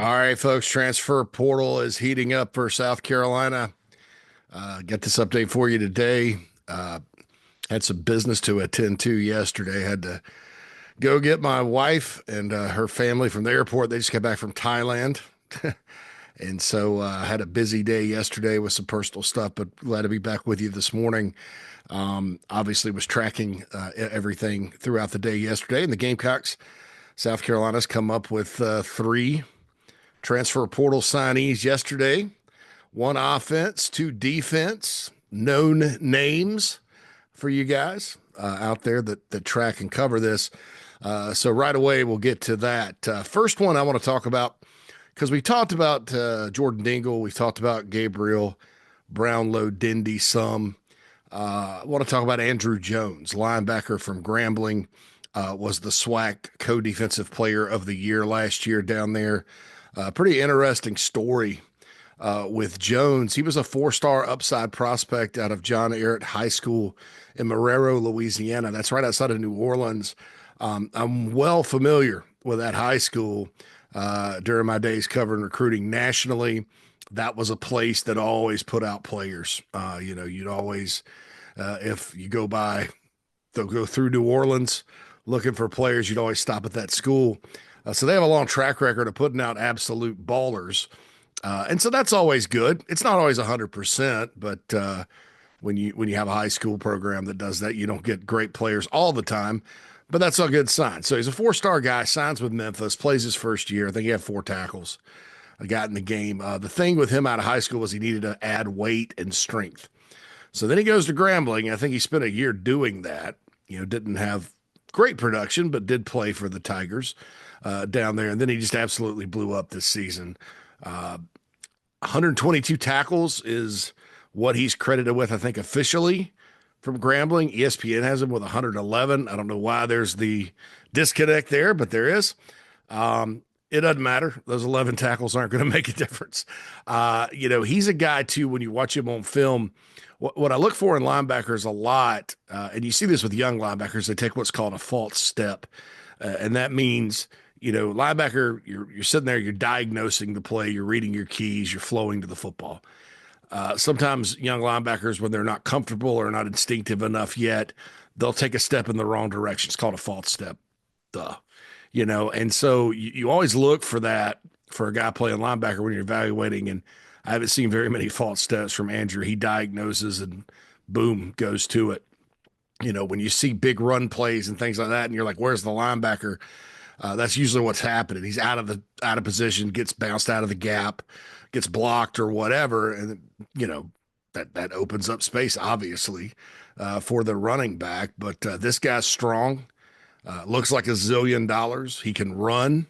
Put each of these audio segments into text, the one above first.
All right, folks, transfer portal is heating up for South Carolina. Get this update for you today. Had some business to attend to yesterday. Had to go get my wife and her family from the airport. They just got back from Thailand. And so had a busy day yesterday with some personal stuff, but glad to be back with you this morning. Obviously was tracking everything throughout the day yesterday. And the Gamecocks, South Carolina's come up with three transfer portal signees yesterday. One offense, two defense, known names for you guys out there that track and cover this. So right away, we'll get to that. First one I want to talk about, because we talked about Jordan Dingle. We've talked about Gabriel Brownlow-Dindy some. I want to talk about Andrew Jones, linebacker from Grambling, was the SWAC co-defensive player of the year last year down there. Pretty interesting story with Jones. He was a four-star upside prospect out of John Ehret High School in Marrero, Louisiana. That's right outside of New Orleans. I'm well familiar with that high school during my days covering recruiting nationally. That was a place that always put out players. You'd always, if you they'll go through New Orleans looking for players, you'd always stop at that school. So they have a long track record of putting out absolute ballers. And so that's always good. It's not always 100%, but when you have a high school program that does that, you don't get great players all the time, but that's a good sign. So he's a four-star guy, signs with Memphis, plays his first year. I think he had 4 tackles. Got in the game. The thing with him out of high school was he needed to add weight and strength. So then he goes to Grambling. I think he spent a year doing that. Didn't have great production, but did play for the Tigers down there. And then he just absolutely blew up this season. 122 tackles is what he's credited with, I think, officially from Grambling. ESPN has him with 111. I don't know why there's the disconnect there, but there is. It doesn't matter. Those 11 tackles aren't going to make a difference. He's a guy, too, when you watch him on film, what I look for in linebackers a lot, and you see this with young linebackers, they take what's called a false step. And that means, linebacker, you're sitting there, you're diagnosing the play, you're reading your keys, you're flowing to the football. Sometimes young linebackers, when they're not comfortable or not instinctive enough yet, they'll take a step in the wrong direction. It's called a false step. Duh. And so you always look for that for a guy playing linebacker when you're evaluating. And I haven't seen very many false steps from Andrew. He diagnoses and boom, goes to it. When you see big run plays and things like that, and you're like, where's the linebacker? That's usually what's happening. He's out of position, gets bounced out of the gap, gets blocked or whatever. And, that opens up space, obviously, for the running back. But this guy's strong. Looks like $1 zillion. He can run.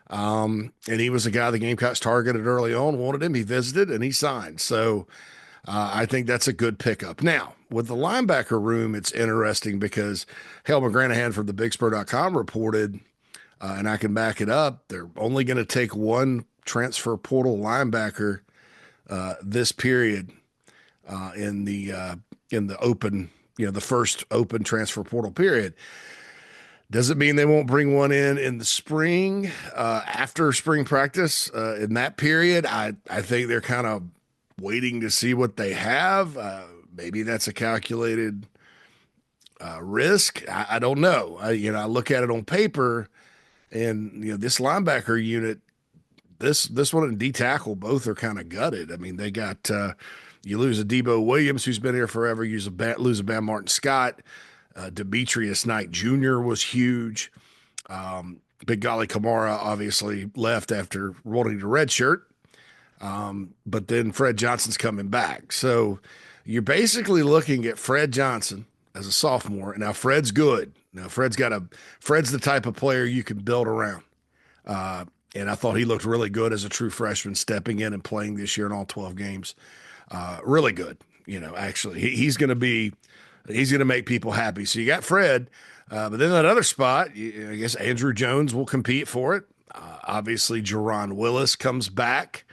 And he was a guy the Gamecocks targeted early on, wanted him. He visited and he signed. So I think that's a good pickup. Now, with the linebacker room, it's interesting because Hale McGranahan from the BigSpur.com reported, and I can back it up, they're only going to take one transfer portal linebacker this period in the open, the first open transfer portal period. Doesn't mean they won't bring one in the spring after spring practice in that period. I think they're kind of waiting to see what they have. Maybe that's a calculated risk. I don't know. I look at it on paper, and this linebacker unit, this one and D tackle both are kind of gutted. I mean, they got you lose a Debo Williams who's been here forever. You lose a Bam Martin Scott. Demetrius Knight Jr. was huge. Big Golly Kamara obviously left after rolling the red shirt. But then Fred Johnson's coming back. So you're basically looking at Fred Johnson as a sophomore. Now Fred's good. Now Fred's the type of player you can build around. And I thought he looked really good as a true freshman stepping in and playing this year in all 12 games. Really good. Actually he's going to make people happy. So you got Fred, but then that other spot, I guess Andrew Jones will compete for it. Obviously Jerron Willis comes back.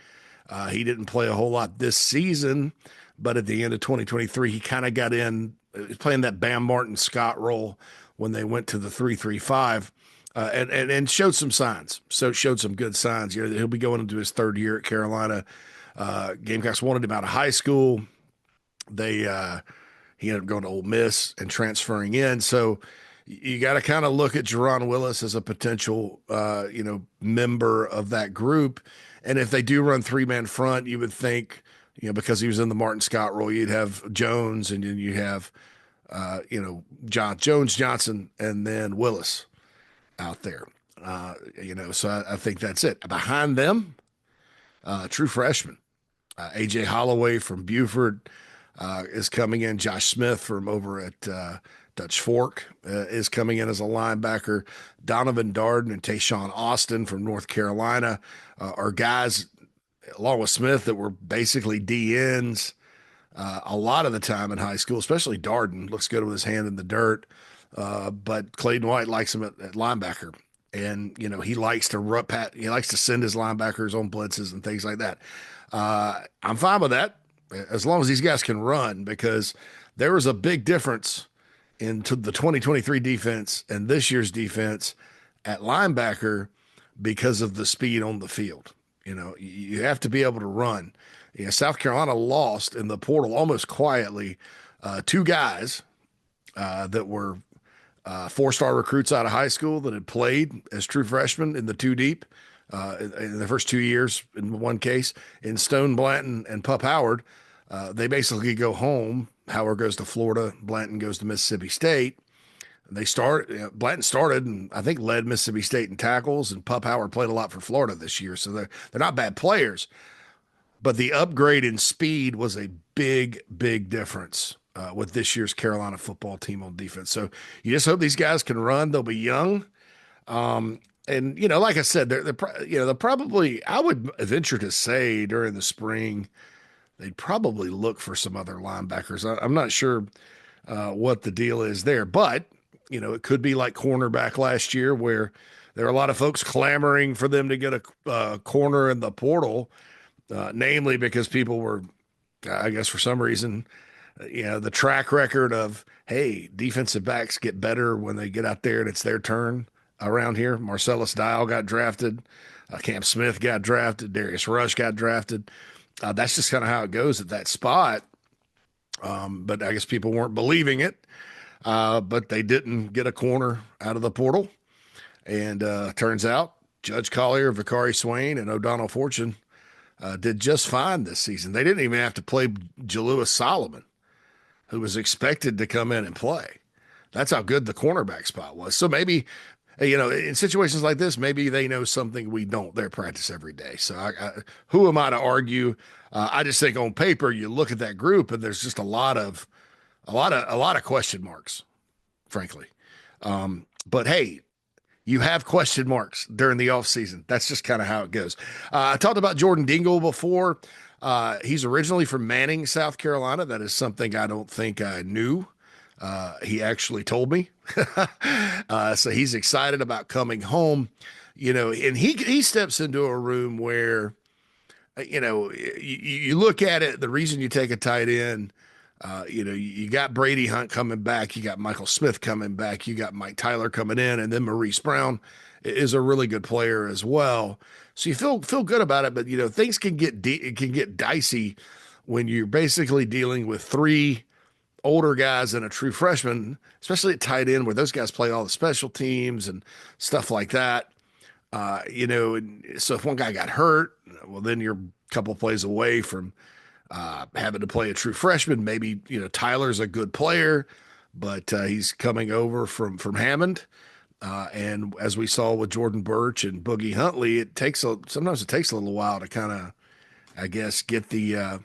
He didn't play a whole lot this season, but at the end of 2023, he kind of got in, playing that Bam Martin Scott role when they went to the 3-3-5. and showed some signs. So showed some good signs. You know, he'll be going into his third year at Carolina. Gamecocks wanted him out of high school. They He ended up going to Ole Miss and transferring in. So you got to kind of look at Jerron Willis as a potential, member of that group. And if they do run three-man front, you would think, because he was in the Martin Scott role, you'd have Jones, and then you have, Jones, Johnson, and then Willis out there. So I think that's it. Behind them, true freshman, AJ Holloway from Buford is coming in. Josh Smith from over at Dutch Fork is coming in as a linebacker. Donovan Darden and Tayshawn Austin from North Carolina are guys, along with Smith, that were basically DNs a lot of the time in high school, especially Darden. Looks good with his hand in the dirt. But Clayton White likes him at linebacker. And, he likes to he likes to send his linebackers on blitzes and things like that. I'm fine with that, as long as these guys can run, because there was a big difference into the 2023 defense and this year's defense at linebacker because of the speed on the field. You have to be able to run. South Carolina lost in the portal almost quietly two guys that were four-star recruits out of high school that had played as true freshmen in the two deep in the first 2 years in one case. In Stone Blanton and Pup Howard, they basically go home. Howard goes to Florida. Blanton goes to Mississippi State. Blanton started and I think led Mississippi State in tackles, and Pup Howard played a lot for Florida this year. So they're not bad players, but the upgrade in speed was a big, big difference with this year's Carolina football team on defense. So you just hope these guys can run. They'll be young. And, like I said, they're probably, I would venture to say during the spring, they'd probably look for some other linebackers. I'm not sure what the deal is there, but, it could be like cornerback last year, where there are a lot of folks clamoring for them to get a corner in the portal, namely because people were, I guess for some reason, the track record of, hey, defensive backs get better when they get out there and it's their turn around here. Marcellus Dial got drafted. Cam Smith got drafted. Darius Rush got drafted. That's just kind of how it goes at that spot. But I guess people weren't believing it. But they didn't get a corner out of the portal. And turns out Judge Collier, Vicari Swain, and O'Donnell Fortune did just fine this season. They didn't even have to play Jalewis Solomon, who was expected to come in and play. That's how good the cornerback spot was. So maybe, in situations like this, maybe they know something we don't. They practice every day. So who am I to argue? I just think on paper, you look at that group and there's just a lot of question marks, frankly. But hey, you have question marks during the offseason. That's just kind of how it goes. I talked about Jordan Dingle before. He's originally from Manning, South Carolina. That is something I don't think I knew. He actually told me. So he's excited about coming home, and he steps into a room where, you look at it, the reason you take a tight end, you got Brady Hunt coming back, you got Michael Smith coming back, you got Mike Tyler coming in, and then Maurice Brown is a really good player as well. So you feel good about it, but things can get dicey when you're basically dealing with three older guys and a true freshman, especially at tight end, where those guys play all the special teams and stuff like that. And so if one guy got hurt, well, then you're a couple plays away from having to play a true freshman. Maybe, Tyler's a good player, but he's coming over from Hammond. And as we saw with Jordan Birch and Boogie Huntley, sometimes it takes a little while to kind of, I guess, get your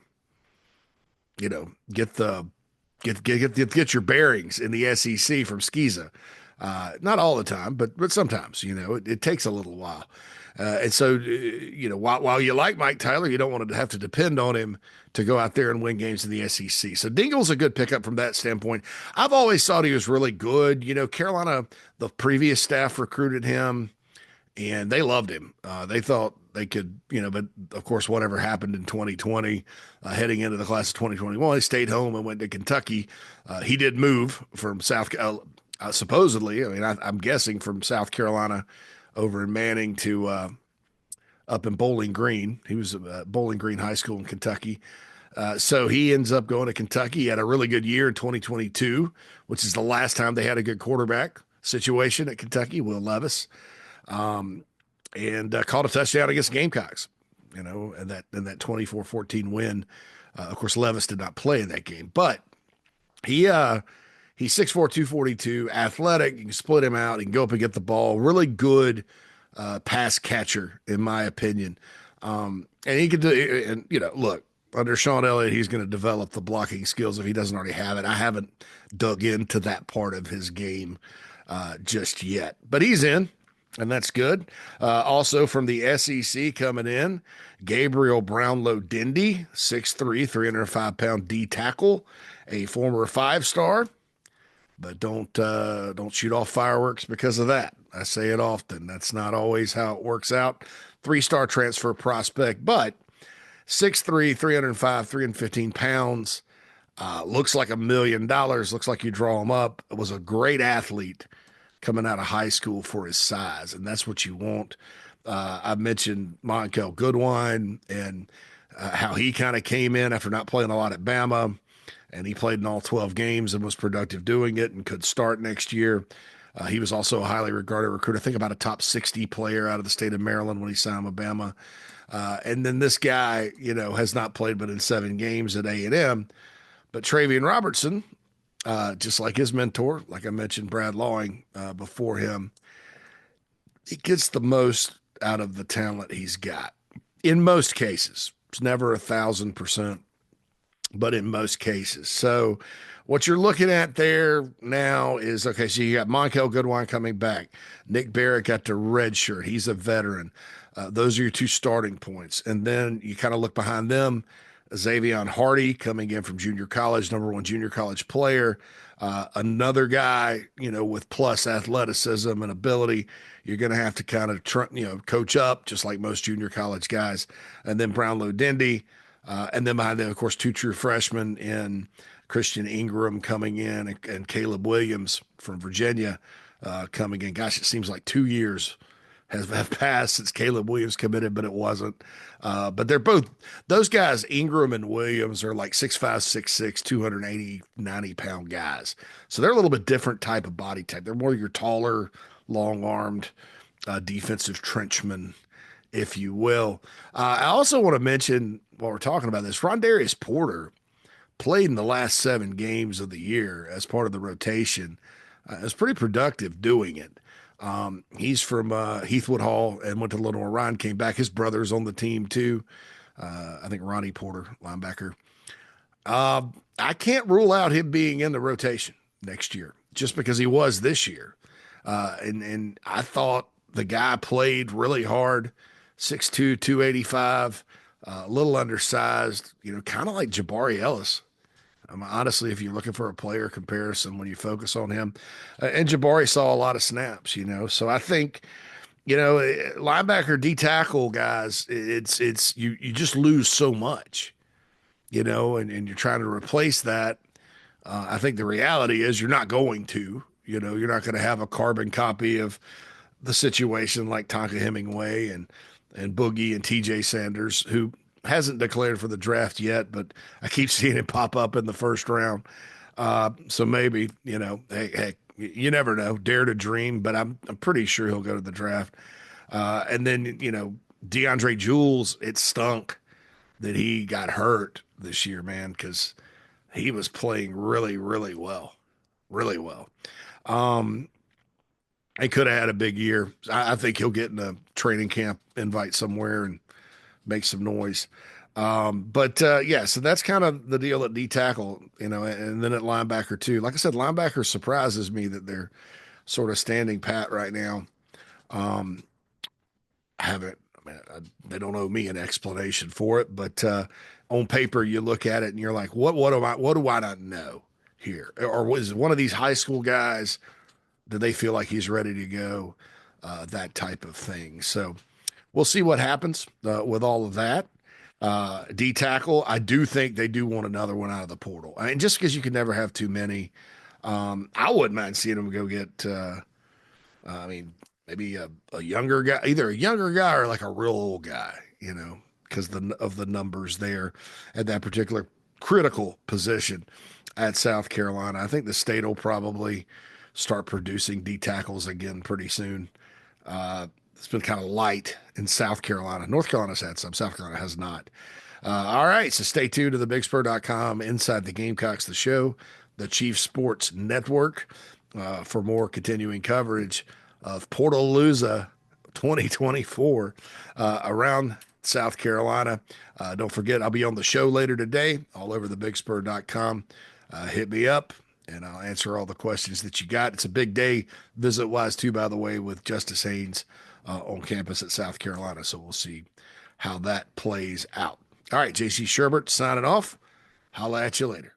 bearings in the SEC from Skeeza. Not all the time, but sometimes, it takes a little while. And so, while you like Mike Tyler, you don't want to have to depend on him to go out there and win games in the SEC. So Dingle's a good pickup from that standpoint. I've always thought he was really good. Carolina, the previous staff recruited him and they loved him. They thought they could, but of course, whatever happened in 2020, heading into the class of 2021, he stayed home and went to Kentucky. He did move from supposedly. I mean, I'm guessing from South Carolina over in Manning to up in Bowling Green. He was at Bowling Green High School in Kentucky. So he ends up going to Kentucky. He had a really good year in 2022, which is the last time they had a good quarterback situation at Kentucky, Will Levis, and caught a touchdown against Gamecocks, in that 24-14 win. Of course, Levis did not play in that game, but he he's 6'4", 242, athletic. You can split him out. He can go up and get the ball. Really good pass catcher, in my opinion. And he could do, and look, under Sean Elliott, he's going to develop the blocking skills if he doesn't already have it. I haven't dug into that part of his game just yet, but he's in, and that's good. Also from the SEC coming in, Gabriel Brownlow-Dindy, 6'3", 305-pound D tackle, a former five-star. But don't shoot off fireworks because of that. I say it often. That's not always how it works out. 3-star transfer prospect, but 6'3", 305, 315 pounds. Looks like $1 million. Looks like you draw him up. It was a great athlete coming out of high school for his size, and that's what you want. I mentioned Monkel Goodwine and how he kind of came in after not playing a lot at Bama, and he played in all 12 games and was productive doing it and could start next year. He was also a highly regarded recruit. I think about a top 60 player out of the state of Maryland when he signed with Bama. And then this guy, has not played but in 7 games at A&M. But Travian Robertson, just like his mentor, like I mentioned, Brad Lawing before him, he gets the most out of the talent he's got. In most cases, it's never 1,000%, but in most cases. So what you're looking at there now is, okay, so you got Monkel Goodwine coming back. Nick Barrett got the red shirt. He's a veteran. Those are your 2 starting points. And then you kind of look behind them, Xavion Hardy coming in from junior college, #1 junior college player. Another guy, with plus athleticism and ability. You're going to have to kind of, coach up just like most junior college guys. And then Brownlow-Dindy. And then behind them, of course, 2 true freshmen in Christian Ingram coming in and Caleb Williams from Virginia coming in. Gosh, it seems like 2 years have passed since Caleb Williams committed, but it wasn't. But they're both, those guys, Ingram and Williams, are like 6'5", 6'6", 280, 90-pound guys. So they're a little bit different type of body type. They're more your taller, long-armed defensive trenchmen, if you will. I also want to mention, while we're talking about this, Rondarius Porter played in the last 7 games of the year as part of the rotation. It was pretty productive doing it. He's from Heathwood Hall and went to Little Orion, came back. His brother's on the team too. I think Ronnie Porter, linebacker. I can't rule out him being in the rotation next year just because he was this year. And I thought the guy played really hard, 6'2", 285, a little undersized, kind of like Jabari Ellis. Honestly, if you're looking for a player comparison when you focus on him, and Jabari saw a lot of snaps, so I think, linebacker D tackle guys, it's you just lose so much, and you're trying to replace that. I think the reality is you're not going to, you're not going to have a carbon copy of the situation like Tonka Hemingway and Boogie and TJ Sanders, who hasn't declared for the draft yet, but I keep seeing it pop up in the first round. So maybe, hey, you never know. Dare to dream, but I'm pretty sure he'll go to the draft. And then, DeAndre Jules, it stunk that he got hurt this year, man, because he was playing really, really well. Really well. He could have had a big year. I think he'll get in a training camp invite somewhere and make some noise. Yeah, so that's kind of the deal at D tackle, and then at linebacker too. Like I said, linebacker surprises me that they're sort of standing pat right now. I haven't, I mean, they don't owe me an explanation for it, but on paper you look at it and you're like, what do I not know here? Or was one of these high school guys, do they feel like he's ready to go? That type of thing. So we'll see what happens with all of that. D tackle, I do think they do want another one out of the portal. I mean, just because you can never have too many. I wouldn't mind seeing him go get, I mean, maybe a younger guy, either a younger guy or like a real old guy, because of the numbers there at that particular critical position at South Carolina. I think the state will probably start producing D tackles again pretty soon. It's been kind of light in South Carolina. North Carolina's had some, South Carolina has not. All right, so stay tuned to thebigspur.com, Inside the Gamecocks, the show, the Chief Sports Network, for more continuing coverage of Portalooza 2024 around South Carolina. Don't forget, I'll be on the show later today, all over thebigspur.com. Hit me up, and I'll answer all the questions that you got. It's a big day visit-wise, too, by the way, with Justice Haynes on campus at South Carolina, so we'll see how that plays out. All right, JC Shurburtt signing off. Holla at you later.